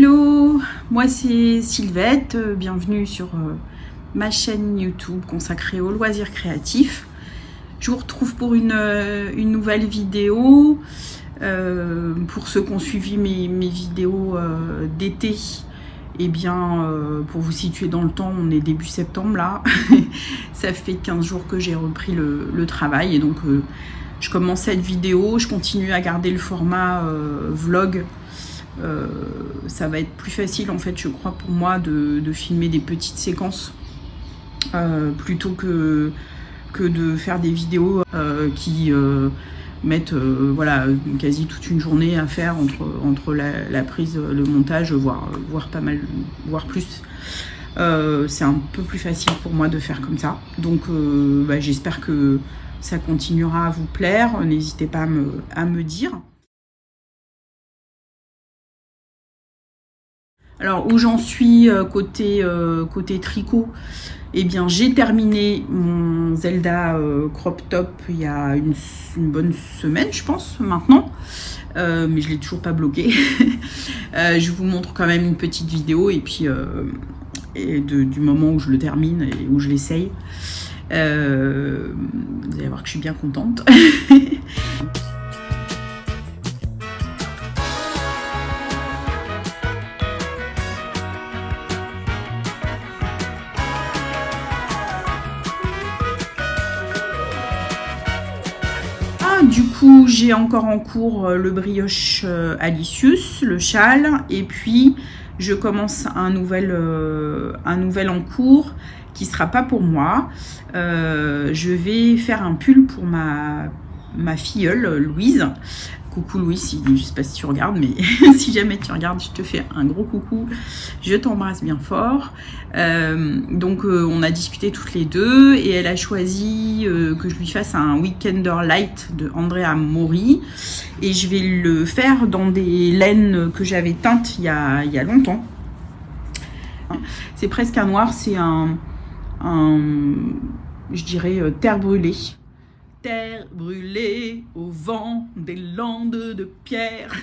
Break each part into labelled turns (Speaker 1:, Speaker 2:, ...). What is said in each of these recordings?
Speaker 1: Hello, moi c'est Sylvette, bienvenue sur ma chaîne YouTube consacrée aux loisirs créatifs. Je vous retrouve pour une nouvelle vidéo. Pour ceux qui ont suivi mes vidéos d'été, eh bien, pour vous situer dans le temps, on est début septembre là. Ça fait 15 jours que j'ai repris le travail et donc je commence cette vidéo, je continue à garder le format vlog. Ça va être plus facile en fait, je crois, pour moi de filmer des petites séquences plutôt que de faire des vidéos qui mettent voilà, quasi toute une journée à faire entre la prise, le montage, voire pas mal, voire plus. C'est un peu plus facile pour moi de faire comme ça. Donc j'espère que ça continuera à vous plaire. N'hésitez pas à me dire. Alors où j'en suis côté tricot, eh bien j'ai terminé mon Zelda crop top il y a une bonne semaine je pense maintenant, mais je l'ai toujours pas bloqué. Je vous montre quand même une petite vidéo et puis du moment où je le termine et où je l'essaye. Vous allez voir que je suis bien contente. Du coup, j'ai encore en cours le brioche Alicius, le châle, et puis je commence un nouvel en cours qui sera pas pour moi. Je vais faire un pull pour ma filleule Louise. Coucou Louise, je sais pas si tu regardes, mais si jamais tu regardes, je te fais un gros coucou. Je t'embrasse bien fort. Donc on a discuté toutes les deux et elle a choisi que je lui fasse un Weekender Light de Andrea Mori. Et je vais le faire dans des laines que j'avais teintes il y a longtemps. C'est presque un noir, c'est un je dirais terre brûlée. Terre brûlée au vent des landes de pierre.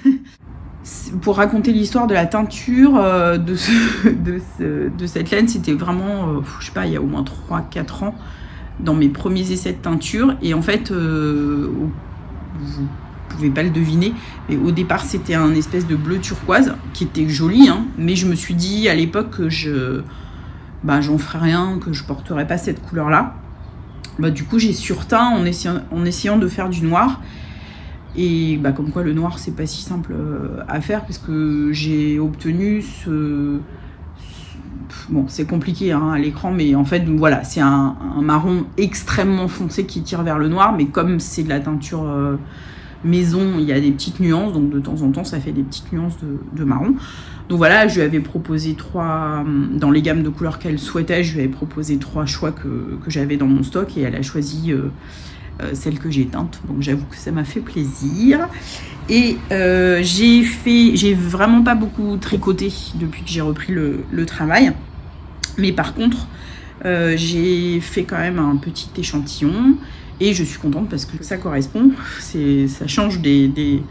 Speaker 1: Pour raconter l'histoire de la teinture de cette laine, c'était vraiment, je sais pas, il y a au moins 3-4 ans, dans mes premiers essais de teinture. Et en fait, vous pouvez pas le deviner, mais au départ, c'était un espèce de bleu turquoise qui était joli, hein, mais je me suis dit à l'époque que j'en ferais rien, que je porterais pas cette couleur-là. Du coup j'ai surteint en essayant de faire du noir et comme quoi le noir c'est pas si simple à faire parce que j'ai obtenu bon c'est compliqué hein, à l'écran, mais en fait voilà, c'est un marron extrêmement foncé qui tire vers le noir, mais comme c'est de la teinture maison, il y a des petites nuances, donc de temps en temps ça fait des petites nuances de marron. Donc voilà, je lui avais proposé dans les gammes de couleurs qu'elle souhaitait, je lui avais proposé 3 choix que j'avais dans mon stock et elle a choisi celle que j'ai teinte. Donc j'avoue que ça m'a fait plaisir. Et j'ai vraiment pas beaucoup tricoté depuis que j'ai repris le travail. Mais par contre, j'ai fait quand même un petit échantillon et je suis contente parce que ça correspond. Ça change des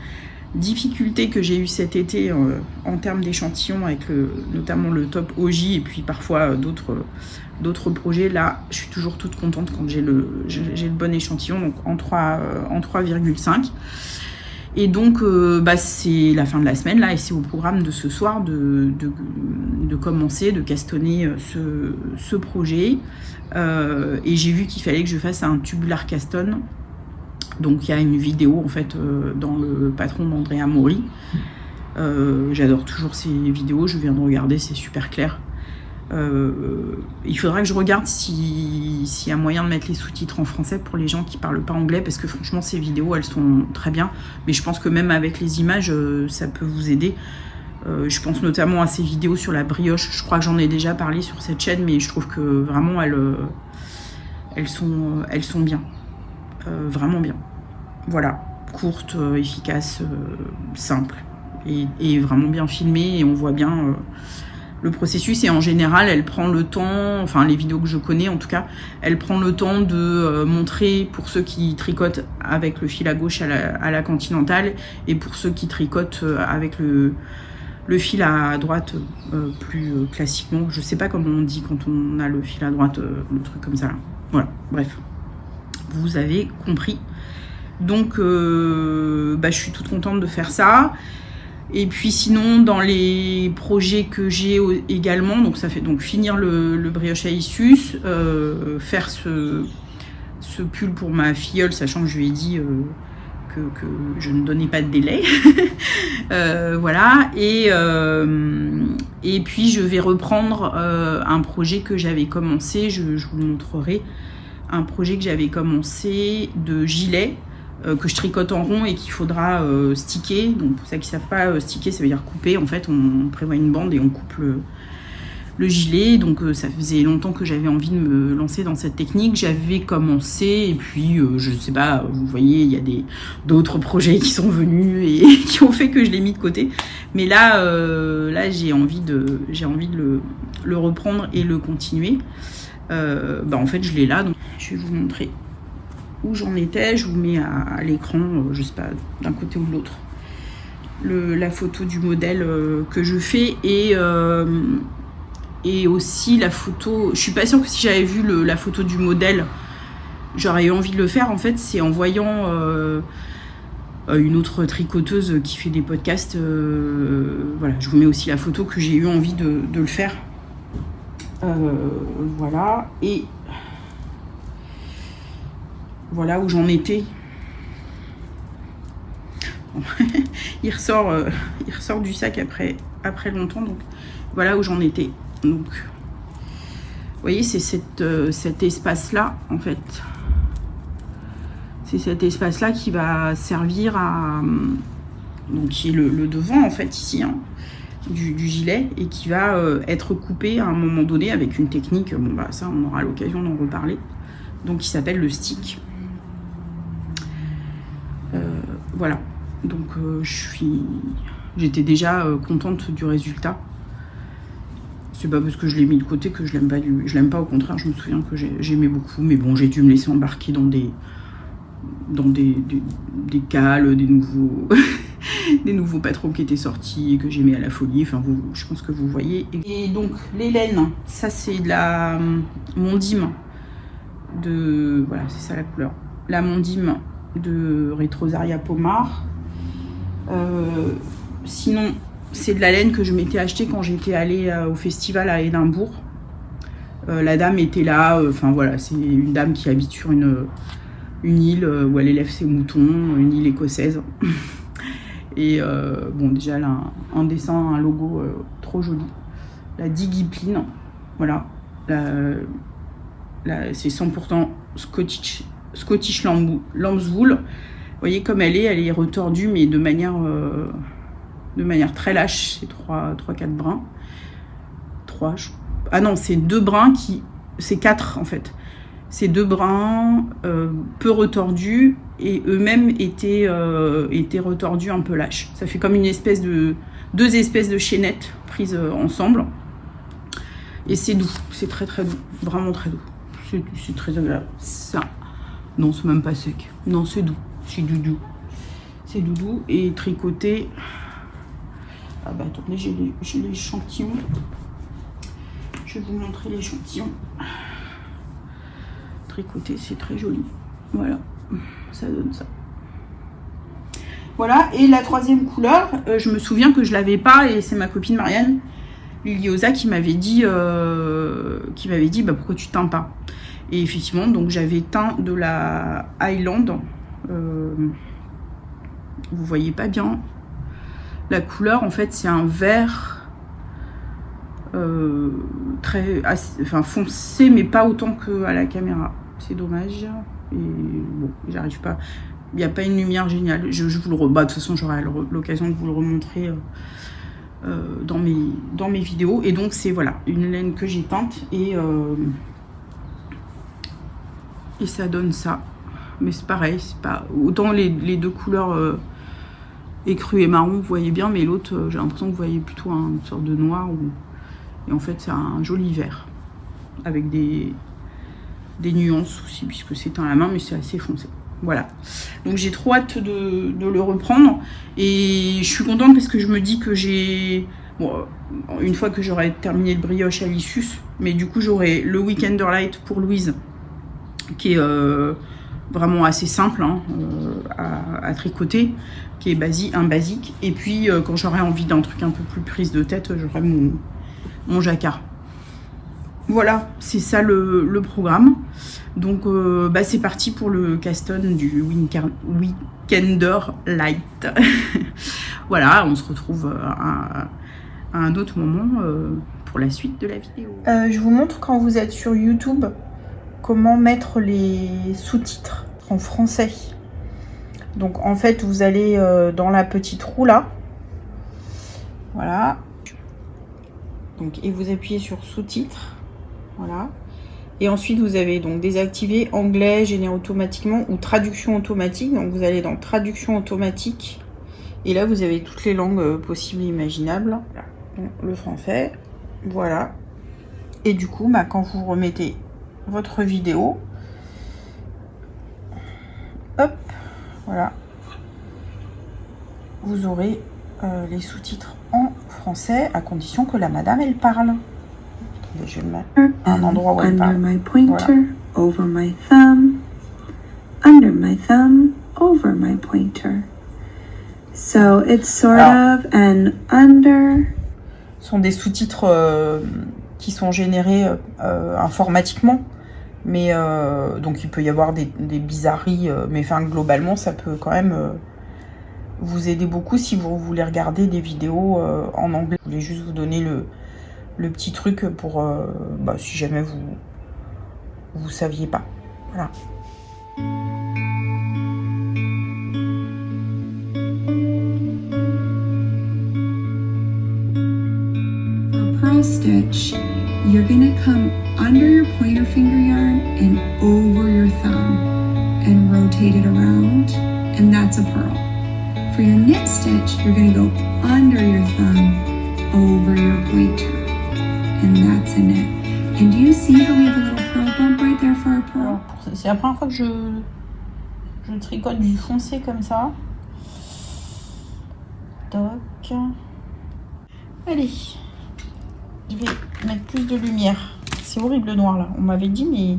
Speaker 1: difficultés que j'ai eu cet été en termes d'échantillons avec notamment le top OJ et puis parfois d'autres projets. Là je suis toujours toute contente quand j'ai le bon échantillon, donc en 3,5. et donc c'est la fin de la semaine là et c'est au programme de ce soir de commencer, de castonner ce projet. Et j'ai vu qu'il fallait que je fasse un tubular caston. Donc il y a une vidéo en fait dans le patron d'Andrea Mori. J'adore toujours ces vidéos, je viens de regarder, c'est super clair. Il faudra que je regarde s'il y a moyen de mettre les sous-titres en français pour les gens qui parlent pas anglais, parce que franchement ces vidéos elles sont très bien, mais je pense que même avec les images ça peut vous aider. Je pense notamment à ces vidéos sur la brioche, je crois que j'en ai déjà parlé sur cette chaîne, mais je trouve que vraiment elles sont bien. Vraiment bien. Voilà, courte, efficace, simple et vraiment bien filmée, et on voit bien le processus. Et en général elle prend le temps, enfin les vidéos que je connais en tout cas, elle prend le temps de montrer pour ceux qui tricotent avec le fil à gauche à la continentale et pour ceux qui tricotent avec le fil à droite plus classiquement. Je sais pas comment on dit quand on a le fil à droite, le truc comme ça là. Voilà, bref. Vous avez compris. Donc, je suis toute contente de faire ça. Et puis sinon, dans les projets que j'ai également, donc ça fait donc finir le brioche à Issus, faire ce pull pour ma filleule, sachant que je lui ai dit que je ne donnais pas de délai. Voilà. Et puis je vais reprendre un projet que j'avais commencé, je vous le montrerai, un projet que j'avais commencé de gilet que je tricote en rond et qu'il faudra sticker. Donc pour ceux qui ne savent pas, sticker ça veut dire couper. En fait on prévoit une bande et on coupe le gilet. Donc ça faisait longtemps que j'avais envie de me lancer dans cette technique. J'avais commencé et puis je sais pas, vous voyez, il y a d'autres projets qui sont venus et qui ont fait que je l'ai mis de côté. Mais là j'ai envie de le reprendre et le continuer. En fait je l'ai là, donc je vais vous montrer où j'en étais. Je vous mets à l'écran, je sais pas, d'un côté ou de l'autre, la photo du modèle que je fais et aussi la photo. Je suis pas sûre que si j'avais vu la photo du modèle, j'aurais eu envie de le faire. En fait, c'est en voyant une autre tricoteuse qui fait des podcasts. Voilà, je vous mets aussi la photo que j'ai eu envie de le faire. Voilà, et voilà où j'en étais. il ressort du sac après longtemps, donc voilà où j'en étais. Donc vous voyez, c'est cet espace là en fait, c'est cet espace là qui va servir à, donc qui est le devant en fait ici, hein, du gilet, et qui va être coupé à un moment donné avec une technique, ça on aura l'occasion d'en reparler, donc qui s'appelle le stick. Voilà, donc j'étais déjà contente du résultat. C'est pas parce que je l'ai mis de côté que je l'aime pas, au contraire, je me souviens que j'aimais beaucoup, mais bon, j'ai dû me laisser embarquer dans des cales, des nouveaux patrons qui étaient sortis et que j'aimais à la folie. Enfin, je pense que vous voyez. Et donc les laines, ça c'est de la Mondim voilà, c'est ça la couleur, la Mondim de Retrosaria Pomar. Sinon c'est de la laine que je m'étais achetée quand j'étais allée au festival à Édimbourg. La dame était là, voilà, c'est une dame qui habite sur une île où elle élève ses moutons, une île écossaise. Et déjà elle a un dessin, un logo trop joli, la Digipline, voilà, c'est 100% Scottish Lamb's Wool. Vous voyez comme elle est retordue, mais de manière très lâche. C'est 3-4 brins. Ah non, c'est 2 brins c'est 4 en fait. Ces 2 brins peu retordus et eux-mêmes étaient retordus un peu lâches. Ça fait comme une espèce de 2 espèces de chaînettes prises ensemble. Et c'est doux, c'est très très doux, vraiment très doux. C'est très agréable. Ça, non, c'est même pas sec. Non, c'est doux, c'est doudou. C'est doudou et tricoté. Ah bah attendez, j'ai l'échantillon. Je vais vous montrer l'échantillon. Tricoté, c'est très joli. Voilà, ça donne ça. Voilà, et la 3e couleur, je me souviens que je l'avais pas, et c'est ma copine Marianne Liliosa qui m'avait dit pourquoi tu teins pas. Et effectivement, donc j'avais teint de la Highland. Vous voyez pas bien la couleur, en fait c'est un vert foncé, mais pas autant qu'à la caméra. C'est dommage. Et bon, j'arrive pas. Il n'y a pas une lumière géniale. Je vous le de toute façon, j'aurai l'occasion de vous le remontrer dans mes vidéos. Et donc c'est voilà une laine que j'ai teinte et ça donne ça. Mais c'est pareil, c'est pas autant les 2 couleurs écru et marron, vous voyez bien, mais l'autre, j'ai l'impression que vous voyez plutôt une sorte de noir. Et en fait, c'est un joli vert avec des nuances aussi, puisque c'est teint à la main, mais c'est assez foncé. Voilà. Donc j'ai trop hâte de le reprendre. Et je suis contente parce que je me dis que j'ai Bon, une fois que j'aurai terminé le brioche à l'Issus, mais du coup j'aurai le Weekenderlight pour Louise, qui est vraiment assez simple hein, à tricoter, qui est un basique. Et puis quand j'aurai envie d'un truc un peu plus prise de tête, j'aurai mon jacquard. Voilà, c'est ça le programme. Donc c'est parti pour le caston du Weekenderlight. Voilà, on se retrouve à un autre moment pour la suite de la vidéo. Je vous montre quand vous êtes sur YouTube comment mettre les sous-titres en français. Donc en fait vous allez dans la petite roue là, voilà, donc et vous appuyez sur sous-titres, voilà, et ensuite vous avez donc désactivé anglais généré automatiquement ou traduction automatique. Donc vous allez dans traduction automatique et là vous avez toutes les langues possibles et imaginables. Donc, le français, voilà, et du coup quand vous remettez votre vidéo, hop, voilà, vous aurez les sous-titres en français à condition que la madame elle parle. Attendez, je vais mettre un endroit où elle parle. Under my pointer, voilà. Over my thumb, under my thumb, over my pointer. So it's sort of an under. Ce sont des sous-titres qui sont générés informatiquement. Mais donc il peut y avoir des bizarreries, mais enfin globalement ça peut quand même vous aider beaucoup si vous voulez regarder des vidéos en anglais. Je voulais juste vous donner le petit truc pour si jamais vous saviez pas. Voilà.
Speaker 2: For pearl stitch, you're gonna come under your pointer finger yarn and over your thumb and rotate it around, and that's a pearl. For your knit stitch, you're gonna go under your thumb, over your pointer, and that's a knit. And do you see how we have a little pearl bump right there for our pearl?
Speaker 1: C'est la première fois que je tricote du foncé comme ça. Toc. Allez. Je vais mettre plus de lumière. C'est horrible le noir là. On m'avait dit mais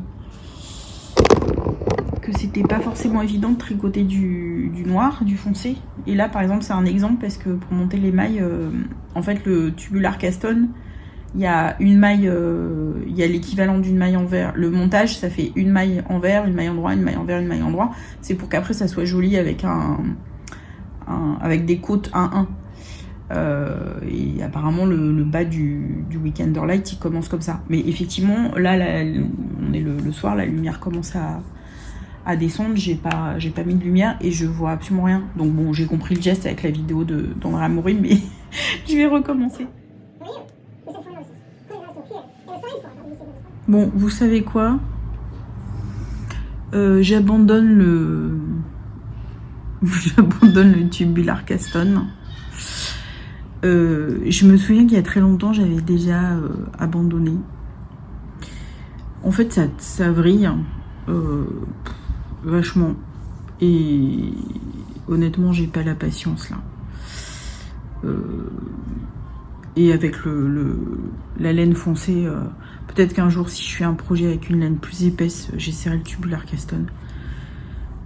Speaker 1: que c'était pas forcément évident de tricoter du noir, du foncé. Et là par exemple c'est un exemple parce que pour monter les mailles, en fait le tubular caston, il y a une maille, il y a l'équivalent d'une maille en vert. Le montage ça fait une maille en vert, une maille en droit, une maille en vert, une maille en droit. C'est pour qu'après ça soit joli avec avec des côtes 1-1. Et apparemment le bas du Weekenderlight il commence comme ça, mais effectivement là on est le soir, la lumière commence à descendre, j'ai pas mis de lumière et je vois absolument rien. Donc bon, j'ai compris le geste avec la vidéo d'André Amaury, mais je vais recommencer. Bon, vous savez quoi, j'abandonne le tubular caston. Je me souviens qu'il y a très longtemps j'avais déjà abandonné. En fait ça vrille vachement et honnêtement j'ai pas la patience là. Et avec la laine foncée, peut-être qu'un jour si je fais un projet avec une laine plus épaisse j'essaierai le tubular caston,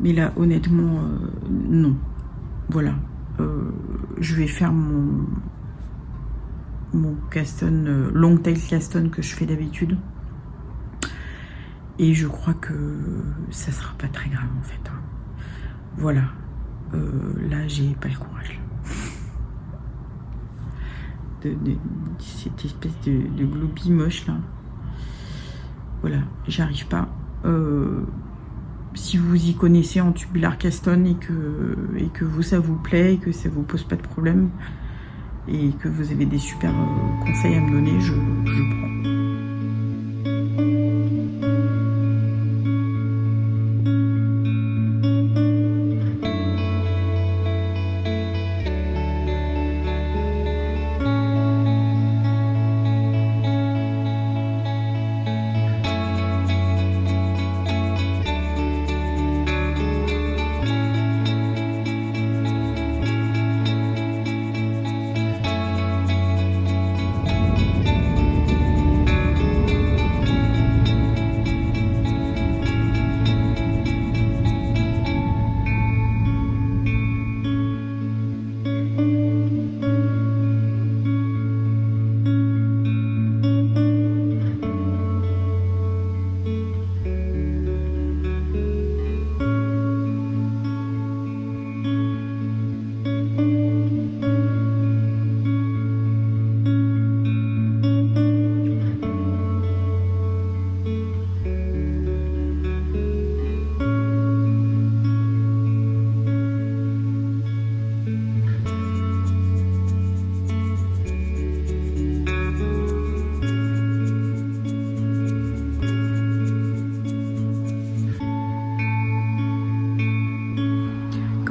Speaker 1: mais là honnêtement non. Voilà. Je vais faire mon caston, long tail caston que je fais d'habitude. Et je crois que ça sera pas très grave en fait. Hein. Voilà. Là, j'ai pas le courage. Cette espèce de gloobie moche là. Voilà, j'arrive pas. Si vous y connaissez en tubular caston et que vous ça vous plaît et que ça vous pose pas de problème et que vous avez des super conseils à me donner, je prends.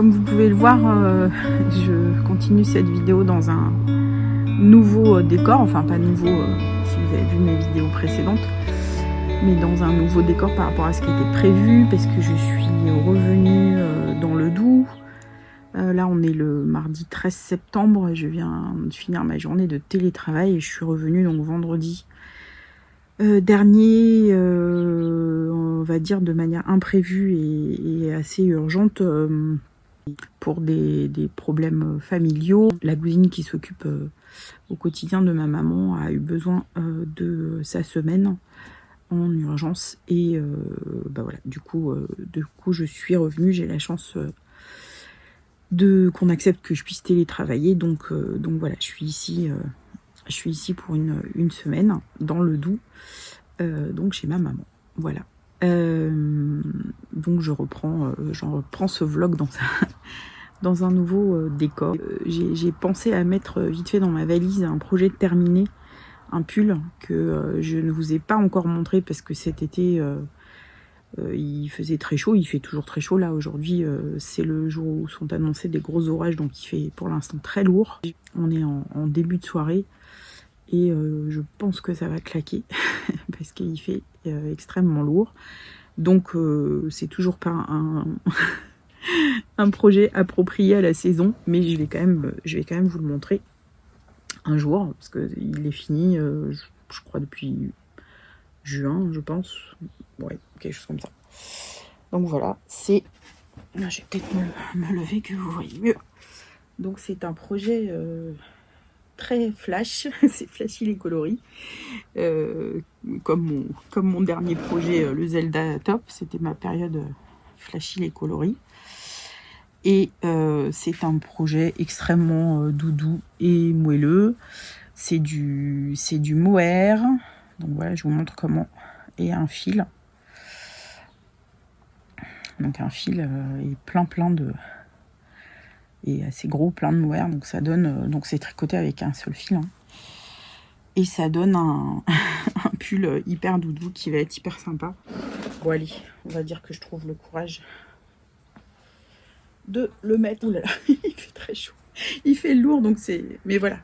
Speaker 1: Comme vous pouvez le voir, je continue cette vidéo dans un nouveau décor, enfin pas nouveau si vous avez vu mes vidéos précédentes, mais dans un nouveau décor par rapport à ce qui était prévu, parce que je suis revenue dans le Doubs. Là on est le mardi 13 septembre, je viens de finir ma journée de télétravail et je suis revenue donc vendredi dernier, on va dire de manière imprévue et assez urgente, pour des problèmes familiaux. La cousine qui s'occupe au quotidien de ma maman a eu besoin de sa semaine en urgence et voilà, du coup je suis revenue. J'ai la chance qu'on accepte que je puisse télétravailler, donc voilà, je suis ici pour une semaine dans le Doubs, donc chez ma maman, voilà. Donc j'en reprends ce vlog dans un nouveau décor. J'ai pensé à mettre vite fait dans ma valise un projet terminé, un pull que je ne vous ai pas encore montré parce que cet été il faisait très chaud, il fait toujours très chaud là aujourd'hui, c'est le jour où sont annoncés des gros orages, donc il fait pour l'instant très lourd. On est en début de soirée et je pense que ça va claquer parce qu'il fait extrêmement lourd, donc c'est toujours pas un projet approprié à la saison, mais je vais quand même vous le montrer un jour parce que il est fini, je crois depuis juin, je pense, ouais, quelque chose comme ça. Donc voilà, je vais peut-être me lever que vous voyez mieux. Donc c'est un projet très flash, c'est flashy les coloris, comme mon dernier projet, le Zelda Top, c'était ma période flashy les coloris. Et c'est un projet extrêmement doudou et moelleux. C'est du mohair. Donc voilà, je vous montre comment. Et un fil. Donc un fil et plein de... et assez gros, plein de mohair. Donc ça donne... donc c'est tricoté avec un seul fil. Hein. Et ça donne un pull hyper doudou qui va être hyper sympa. Bon allez, on va dire que je trouve le courage de le mettre. Ouh là là, il fait très chaud. Il fait lourd, donc c'est... Mais voilà,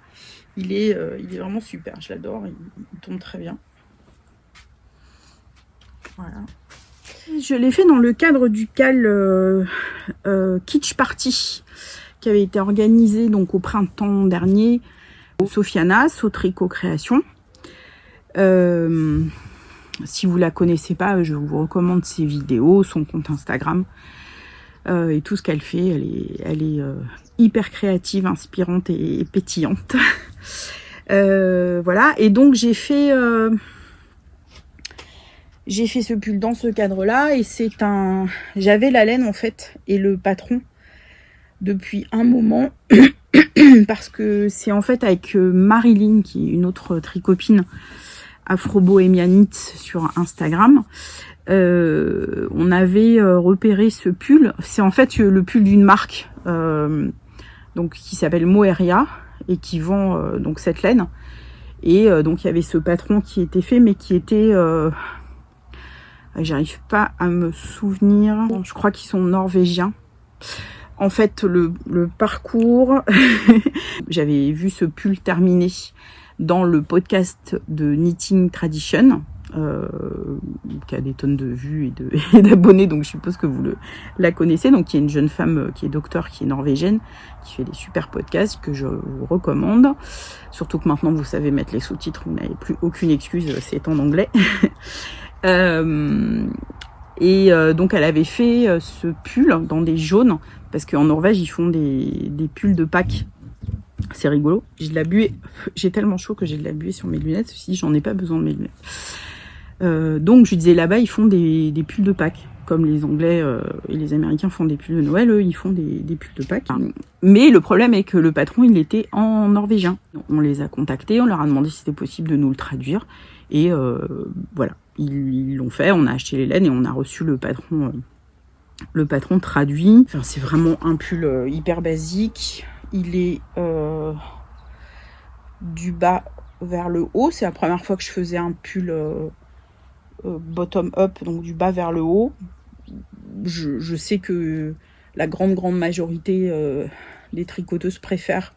Speaker 1: il est vraiment super. Je l'adore, il tombe très bien. Voilà. Je l'ai fait dans le cadre du CAL Kitsch Party qui avait été organisé donc au printemps dernier au Sofiana, Sautricot Création. Si vous la connaissez pas, je vous recommande ses vidéos, son compte Instagram et tout ce qu'elle fait. Elle est hyper créative, inspirante et pétillante. Voilà, et donc j'ai fait ce pull dans ce cadre-là et j'avais la laine en fait et le patron depuis un moment parce que c'est en fait avec Marilyn qui est une autre tricopine afro-bohémianite sur Instagram. On avait repéré ce pull. C'est en fait le pull d'une marque donc qui s'appelle Moheria et qui vend donc cette laine. Et donc il y avait ce patron qui était fait mais qui était j'arrive pas à me souvenir. Je crois qu'ils sont norvégiens. En fait, le parcours, j'avais vu ce pull terminé dans le podcast de Knitting Tradition, qui a des tonnes de vues et d'abonnés, donc je suppose que vous la connaissez. Donc, il y a une jeune femme qui est docteur, qui est norvégienne, qui fait des super podcasts que je vous recommande. Surtout que maintenant, vous savez mettre les sous-titres, vous n'avez plus aucune excuse, c'est en anglais. Donc elle avait fait ce pull dans des jaunes parce qu'en Norvège ils font des pulls de Pâques, c'est rigolo. J'ai de la buée, j'ai tellement chaud que j'ai de la buée sur mes lunettes, ceci j'en ai pas besoin de mes lunettes. Donc je disais là-bas ils font des pulls de Pâques comme les Anglais et les Américains font des pulls de Noël, eux ils font des pulls de Pâques. Mais le problème est que le patron il était en norvégien. On les a contactés, on leur a demandé si c'était possible de nous le traduire et voilà. Ils l'ont fait, on a acheté les laines et on a reçu le patron traduit. Enfin, c'est vraiment un pull hyper basique. Il est du bas vers le haut. C'est la première fois que je faisais un pull bottom up, donc du bas vers le haut. Je sais que la grande majorité des tricoteuses préfèrent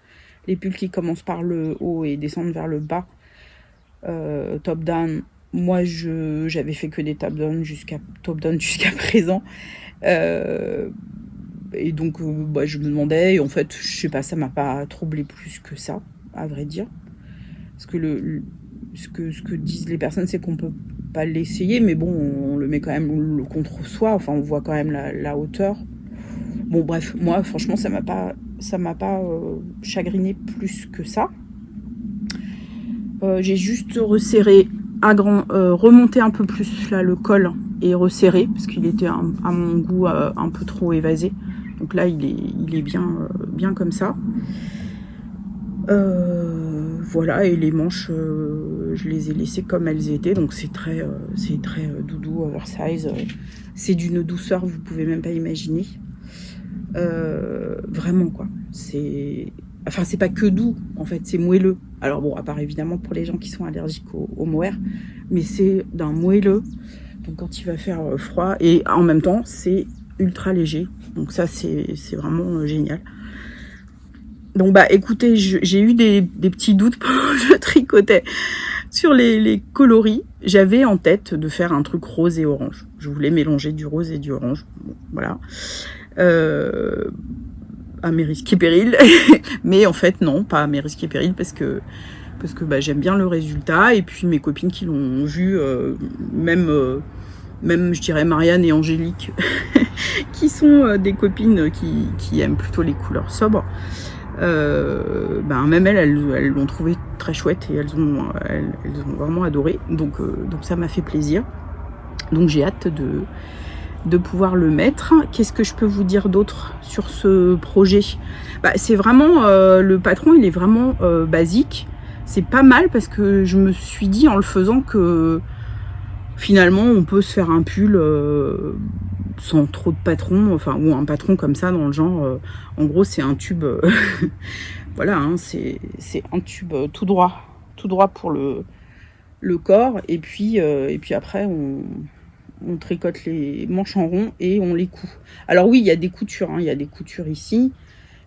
Speaker 1: les pulls qui commencent par le haut et descendent vers le bas. Top down. Moi, j'avais fait que des top down jusqu'à présent. Et donc, je me demandais, et en fait, je sais pas, ça m'a pas troublé plus que ça, à vrai dire. Parce que ce que disent les personnes, c'est qu'on peut pas l'essayer, mais bon, on le met quand même contre soi, enfin, on voit quand même la hauteur. Bon, bref, moi, franchement, ça m'a pas chagriné plus que ça. J'ai juste resserré remonté un peu plus là le col et resserré parce qu'il était à mon goût un peu trop évasé. Donc là il est bien comme ça. Voilà, et les manches je les ai laissées comme elles étaient, donc c'est très doudou, oversize. C'est d'une douceur vous pouvez même pas imaginer. Vraiment quoi. C'est pas que doux, en fait, c'est moelleux. Alors bon, à part évidemment pour les gens qui sont allergiques au mohair, mais c'est d'un moelleux. Donc quand il va faire froid, et en même temps, c'est ultra léger. Donc ça, c'est vraiment génial. Donc écoutez, j'ai eu des petits doutes pendant que je tricotais sur les coloris. J'avais en tête de faire un truc rose et orange. Je voulais mélanger du rose et du orange. Bon, voilà. À mes risques et périls, mais en fait non, pas à mes risques et périls parce que j'aime bien le résultat, et puis mes copines qui l'ont vu, même je dirais Marianne et Angélique qui sont des copines qui aiment plutôt les couleurs sobres, même elles l'ont trouvé très chouette et elles ont vraiment adoré, donc ça m'a fait plaisir, donc j'ai hâte de pouvoir le mettre. Qu'est-ce que je peux vous dire d'autre sur ce projet? C'est vraiment, le patron il est vraiment basique. C'est pas mal parce que je me suis dit en le faisant que finalement on peut se faire un pull sans trop de patron, enfin, ou un patron comme ça dans le genre, en gros c'est un tube, voilà, hein, c'est un tube tout droit pour le corps, et puis après on tricote les manches en rond et on les coud. Alors oui, il y a des coutures, hein. Il y a des coutures ici,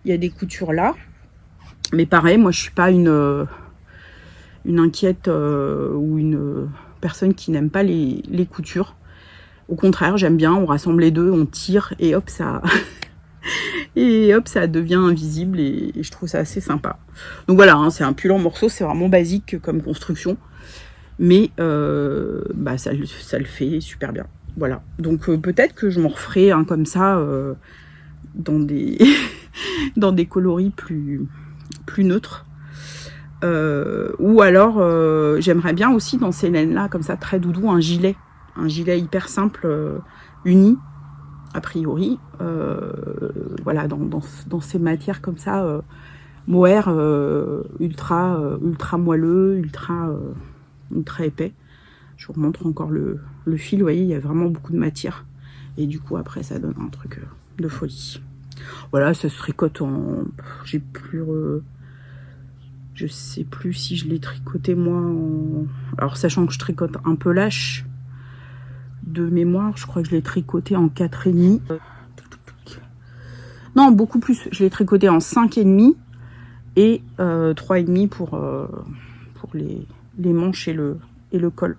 Speaker 1: il y a des coutures là. Mais pareil, moi je suis pas une inquiète ou une personne qui n'aime pas les coutures. Au contraire, j'aime bien, on rassemble les deux, on tire et hop, ça ça devient invisible, et je trouve ça assez sympa. Donc voilà, hein, c'est un pull en morceaux, c'est vraiment basique comme construction. Mais ça le fait super bien. Voilà. Donc peut-être que je m'en referai un comme ça dans des dans des coloris plus neutres. Ou alors j'aimerais bien aussi dans ces laines là comme ça très doudou un gilet hyper simple uni a priori. Voilà, dans ces matières comme ça, mohair ultra moelleux, ultra épais. Je vous remontre encore le fil, vous voyez, il y a vraiment beaucoup de matière, et du coup après ça donne un truc de folie. Voilà, ça se tricote en... je sais plus si je l'ai tricoté moi en... Alors sachant que je tricote un peu lâche de mémoire, je crois que je l'ai tricoté en 4,5. Non, beaucoup plus, je l'ai tricoté en 5,5 et 3,5 pour les manches et le col.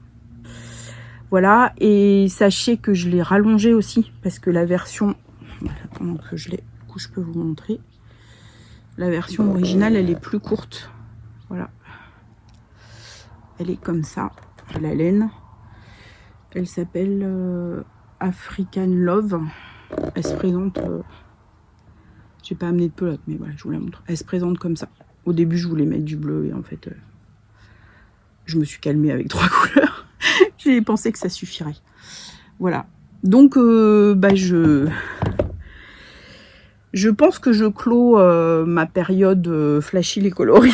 Speaker 1: Voilà, et sachez que je l'ai rallongé aussi, parce que la version, voilà, pendant que je l'ai, du coup je peux vous montrer, la version originale elle est plus courte, voilà, elle est comme ça, la laine, elle s'appelle African Love, elle se présente, j'ai pas amené de pelote, mais voilà, je vous la montre, elle se présente comme ça. Au début je voulais mettre du bleu, et en fait je me suis calmée avec 3 couleurs. J'ai pensé que ça suffirait. Voilà. Donc, je pense que je clôt ma période flashy les coloris.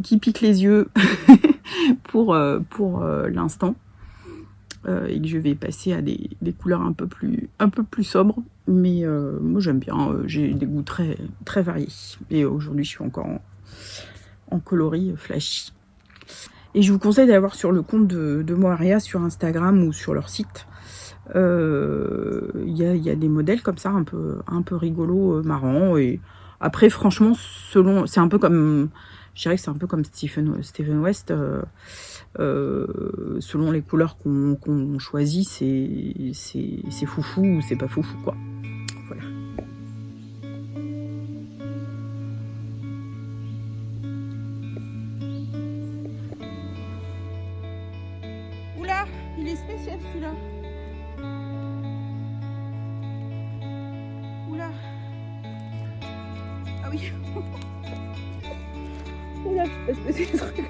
Speaker 1: Qui pique les yeux pour l'instant. Et que je vais passer à des couleurs un peu plus sobres. Mais moi, j'aime bien. J'ai des goûts très, très variés. Et aujourd'hui, je suis encore en coloris flashy. Et je vous conseille d'aller voir sur le compte de Moharia sur Instagram ou sur leur site. Il y a des modèles comme ça un peu rigolos, marrants. Et après, franchement, c'est un peu comme, je dirais que c'est un peu comme Stephen West. Selon les couleurs qu'on choisit, c'est foufou ou c'est pas foufou, quoi. Voilà. Oula, il est spécial celui-là. Oula. Ah oui. Oula, je sais pas ce que c'est ce truc-là.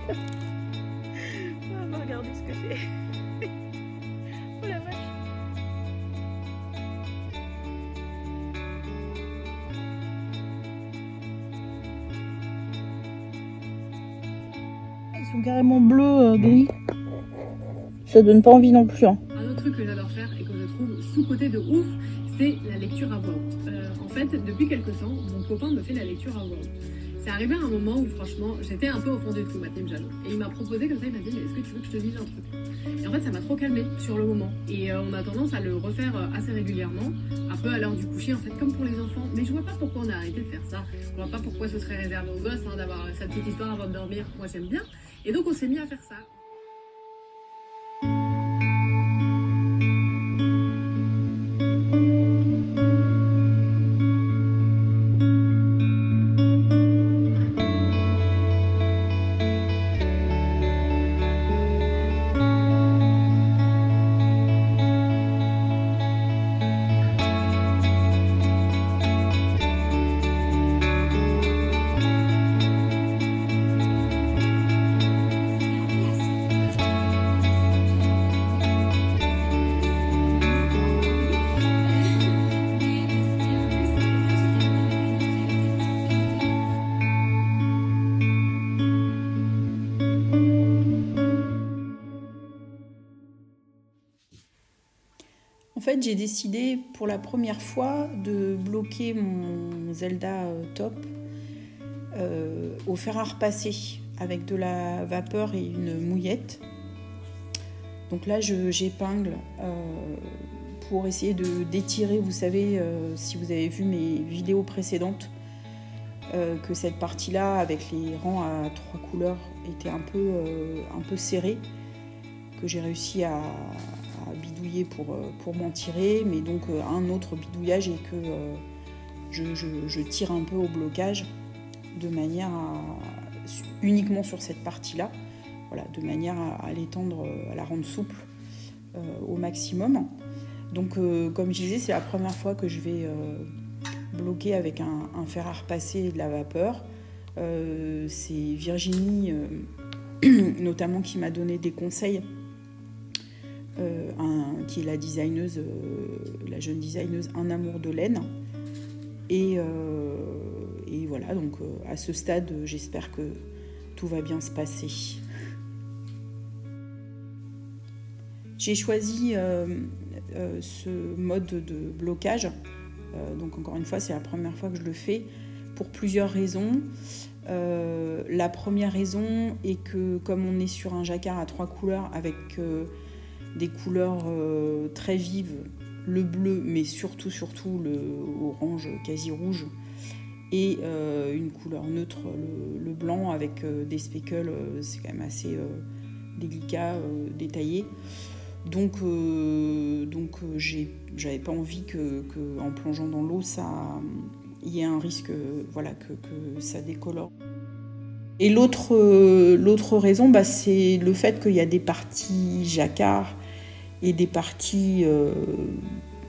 Speaker 1: On va regarder ce que c'est. Oh la vache. Ils sont carrément bleus, gris. Ça donne pas envie non plus. Hein.
Speaker 3: Un autre truc que j'adore faire et que je trouve sous-côté de ouf, c'est la lecture à voix haute. En fait, depuis quelques temps, mon copain me fait la lecture à voix haute. C'est arrivé à un moment où franchement, j'étais un peu au fond du trou, Mathilde Jalot. Et il m'a proposé comme ça, il m'a dit, mais est-ce que tu veux que je te lise un truc? Et en fait, ça m'a trop calmée sur le moment. Et on a tendance à le refaire assez régulièrement, un peu à l'heure du coucher, en fait, comme pour les enfants. Mais je vois pas pourquoi on a arrêté de faire ça. Je vois pas pourquoi ce serait réservé aux gosses, hein, d'avoir sa petite histoire avant de dormir. Moi, j'aime bien. Et donc, on s'est mis à faire ça.
Speaker 1: En fait, j'ai décidé pour la première fois de bloquer mon Zelda top au fer à repasser avec de la vapeur et une mouillette. Donc là, j'épingle pour essayer d'étirer, vous savez, si vous avez vu mes vidéos précédentes, que cette partie-là, avec les rangs à 3 couleurs, était un peu serrée, que j'ai réussi à bidouiller pour m'en tirer, mais donc un autre bidouillage et que je tire un peu au blocage de manière uniquement sur cette partie-là, voilà, de manière à l'étendre, à la rendre souple au maximum. Donc comme je disais, c'est la première fois que je vais bloquer avec un fer à repasser et de la vapeur. C'est Virginie notamment qui m'a donné des conseils, qui est la designeuse, la jeune designeuse Un Amour de laine. Et voilà, donc à ce stade, j'espère que tout va bien se passer. J'ai choisi ce mode de blocage. Donc encore une fois, c'est la première fois que je le fais pour plusieurs raisons. La première raison est que comme on est sur un jacquard à 3 couleurs avec des couleurs très vives, le bleu, mais surtout le orange quasi rouge, et une couleur neutre, le blanc, avec des speckles, c'est quand même assez délicat, détaillé. Donc j'avais pas envie que en plongeant dans l'eau, il y ait un risque voilà, que ça décolore. Et l'autre raison, c'est le fait qu'il y a des parties jacquard et des parties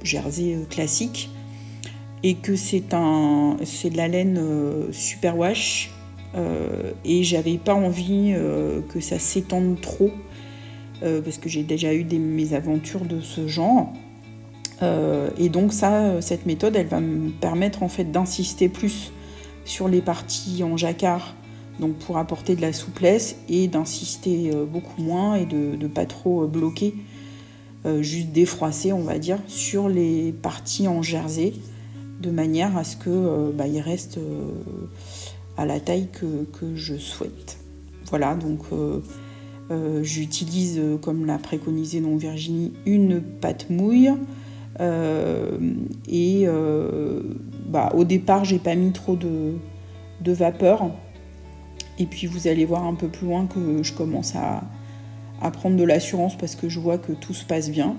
Speaker 1: jersey classiques, et que c'est de la laine superwash, et j'avais pas envie que ça s'étende trop, parce que j'ai déjà eu des mésaventures de ce genre. Et donc cette méthode, elle va me permettre en fait d'insister plus sur les parties en jacquard, donc pour apporter de la souplesse, et d'insister beaucoup moins et de pas trop bloquer, juste défroisser, on va dire, sur les parties en jersey, de manière à ce que il reste à la taille que je souhaite. Voilà, donc J'utilise, comme l'a préconisé donc Virginie, une pâte mouille. Au départ, j'ai pas mis trop de vapeur. Et puis vous allez voir un peu plus loin que je commence à prendre de l'assurance parce que je vois que tout se passe bien.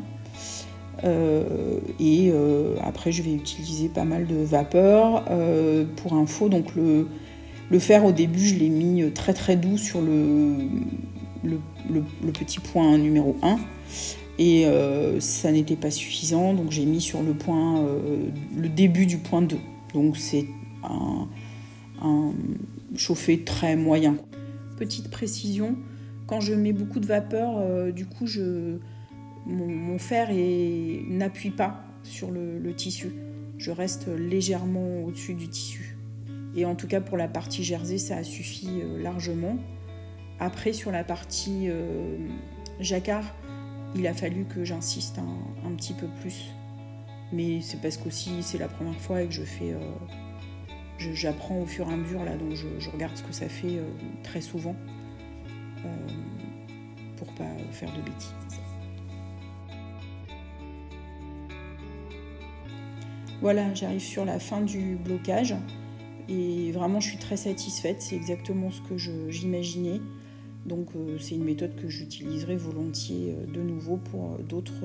Speaker 1: Après, je vais utiliser pas mal de vapeur. Pour info, donc le fer au début, je l'ai mis très très doux sur le petit point numéro 1. Et ça n'était pas suffisant, donc j'ai mis sur le début du point 2. Donc c'est un chauffé très moyen. Petite précision, quand je mets beaucoup de vapeur, du coup mon fer n'appuie pas sur le tissu. Je reste légèrement au-dessus du tissu. Et en tout cas pour la partie jersey, ça a suffi largement. Après sur la partie jacquard, il a fallu que j'insiste un petit peu plus. Mais c'est parce qu'aussi c'est la première fois et que j'apprends au fur et à mesure, là, donc je regarde ce que ça fait très souvent pour pas faire de bêtises. Voilà, j'arrive sur la fin du blocage et vraiment je suis très satisfaite, c'est exactement ce que j'imaginais. Donc c'est une méthode que j'utiliserai volontiers de nouveau pour d'autres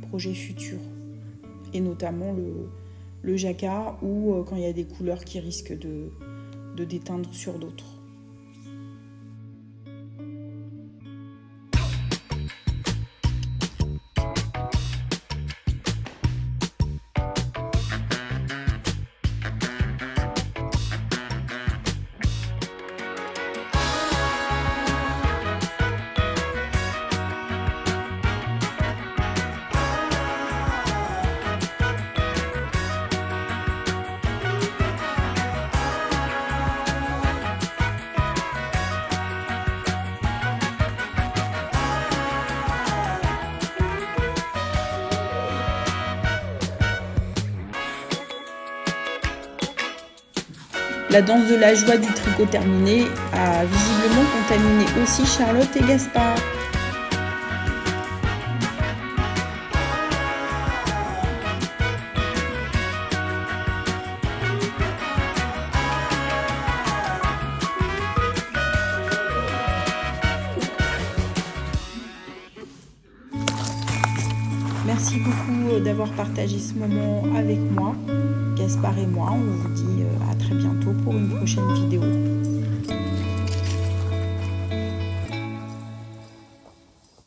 Speaker 1: projets futurs. Et notamment le jacquard ou quand il y a des couleurs qui risquent de déteindre sur d'autres. La danse de la joie du tricot terminée a visiblement contaminé aussi Charlotte et Gaspard. Merci beaucoup d'avoir partagé ce moment avec moi. Gaspard et moi, on vous dit à très bientôt pour une prochaine vidéo.